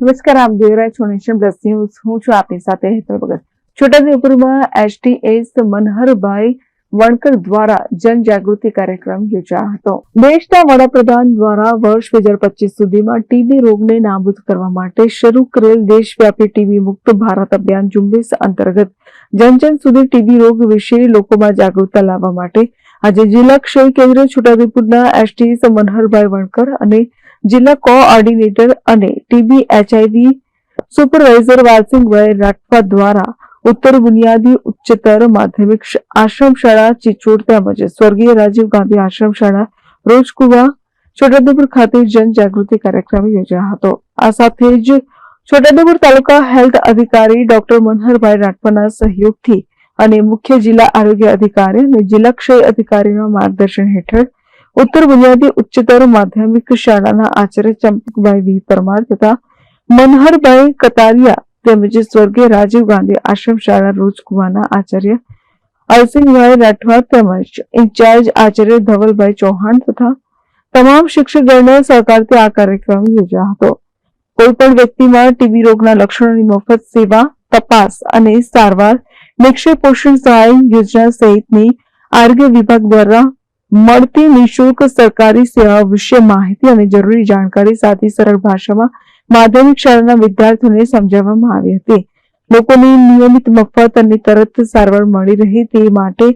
નમસ્કાર, આપ જોઈ રહ્યા છો નેશન પ્લસ ન્યૂઝ. હું છું આપની સાથે હેતલ ભગત. છોટાઉદેપુરમાં એસટીએસ મનહરભાઈ વણકર દ્વારા જનજાગૃતિ કાર્યક્રમ યોજાયો હતો. દેશના વડાપ્રધાન દ્વારા વર્ષ 2025 સુધીમાં ટીબી રોગને નાબૂદ કરવા માટે શરૂ કરેલ દેશવ્યાપી ટીબી મુક્ત ભારત અભિયાન ઝુંબેશ અંતર્ગત જન સુધી ટીબી રોગ વિશે લોકોમાં જાગૃતતા લાવવા માટે આજે જિલ્લા ક્ષય કેન્દ્ર છોટાઉદેપુરના એસટીએસ મનહરભાઈ વણકર અને જિલ્લા કોઓર્ડિનેટર અને ટીબી એચઆઈવી સુપરવાઇઝર વાલસિંહભાઈ રાઠવા દ્વારા ઉત્તર બુનિયાદી ઉચ્ચતર માધ્યમિક આશ્રમ શાળા ચિચોડ તેમજ સ્વર્ગીય રાજીવ ગાંધી આશ્રમ શાળા રોજકુવા છોટાઉદેપુર ખાતે જનજાગૃતિ કાર્યક્રમ યોજાયો હતો. આ સાથે જ છોટાઉદેપુર તાલુકા હેલ્થ અધિકારી ડોક્ટર મનહરભાઈ રાઠવાના સહયોગથી અને મુખ્ય જિલ્લા આરોગ્ય અધિકારી અને જિલ્લા ક્ષય અધિકારીના માર્ગદર્શન હેઠળ ઉત્તર બુનિયાદી ઉચ્ચતર માધ્યમિક શાળાના આચાર્ય ચંપકભાઈ વી પરમાર તથા મનહરભાઈ કતારિયા તેમજ સ્વર્ગીય રાજીવ ગાંધી આશ્રમ શાળા રોજકુવાના આચાર્ય અલસિંહભાઈ રાઠવા તેમજ ઇન્ચાર્જ આચાર્ય ધવલભાઈ ચૌહાણ તથા તમામ શિક્ષકગણના સહકારથી આ કાર્યક્રમ યોજાયો હતો. કોઈપણ વ્યક્તિમાં ટીબી રોગના લક્ષણોની મફત સેવા, તપાસ અને સારવાર નિક્ષય પોષણ સહાય યોજના સહિતની આરોગ્ય વિભાગ દ્વારા મળતી નિઃશુલ્ક સરકારી સેવા વિશે માહિતી અને જરૂરી જાણકારી સાથે સરળ ભાષામાં માધ્યમિક શાળાના વિદ્યાર્થીઓને સમજાવવામાં આવી હતી. લોકોને નિયમિત મફત અને તરત સારવાર મળી રહે તે માટે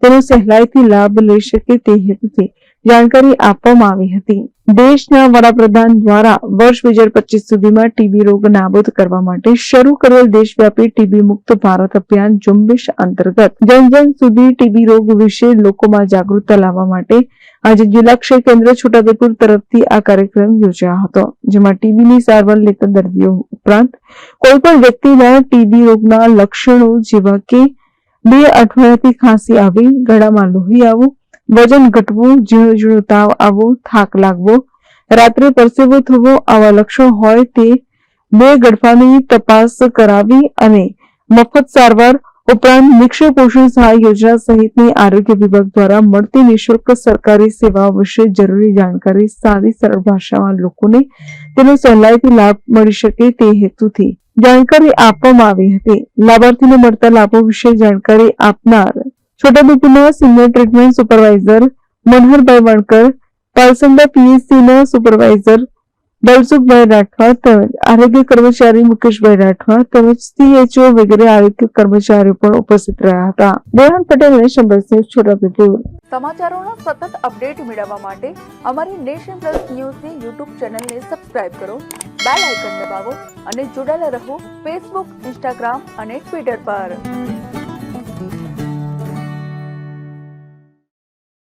તેનો સહેલાઈથી લાભ લઈ શકે તે હેતુથી જાણકારી આપવામાં આવી હતી. દેશના વડાપ્રધાન દ્વારા વર્ષ 2025 સુધીમાં ટીબી રોગ નાબૂદ કરવા માટે શરૂ કરેલ દેશવ્યાપી ટીબી મુક્ત ભારત અભિયાન ઝુંબેશ અંતર્ગત જન સુધી ટીબી રોગ વિશે લોકોમાં જાગૃતતા લાવવા માટે આજે જિલ્લા ક્ષય કેન્દ્ર છોટાઉદેપુર તરફથી આ કાર્યક્રમ યોજાયો હતો, જેમાં ટીબીની સારવાર લેતા દર્દીઓ ઉપરાંત કોઈપણ વ્યક્તિના ટીબી રોગના લક્ષણો જેવા કે 2 અઠવાડિયાથી ખાંસી આવી, ગળામાં લોહી આવવું, વજન ઘટવું, ઝીણો તાવ આવવો, થાક લાગવો, રાત્રે પરસેવો થવો આવા લક્ષણો હોય તે 2 ગળફાની તપાસ કરાવી અને મફત સારવાર ઉપરાંત નિક્ષય પોષણ સહાય યોજના સહિતની આરોગ્ય વિભાગ દ્વારા મળતી નિઃશુલ્ક સરકારી સેવાઓ વિશે જરૂરી જાણકારી સાદી સરળ ભાષામાં લોકોને તેનો સહેલાઈથી લાભ મળી શકે તે હેતુથી જાણકારી આપવામાં આવી હતી. લાભાર્થીને મળતા લાભો વિશે જાણકારી આપનાર છોટાઉદેપુરના સિનિયર ટ્રીટમેન્ટ સુપરવાઇઝર મનહરભાઈ વણકર, પાલસંડા પીએચસીના સુપરવાઇઝર દલસુખભાઈ રાઠવા તેમજ આરોગ્ય કર્મચારી મુકેશભાઈ રાઠવા તેમજ સીએચઓ વગેરે આરોગ્ય કર્મચારીઓ પણ ઉપસ્થિત રહ્યા હતા. Devan Patel, Nation Plus News, Chhota Udaipur. સમાચારોના સતત અપડેટ મેળવવા માટે અમારી નેશન પ્લસ ન્યૂઝની યુટ્યુબ ચેનલને સબસ્ક્રાઇબ કરો, બેલ આઇકન દબાવો અને જોડાયેલા રહો ફેસબુક, ઇન્સ્ટાગ્રામ અને ટ્વિટર પર.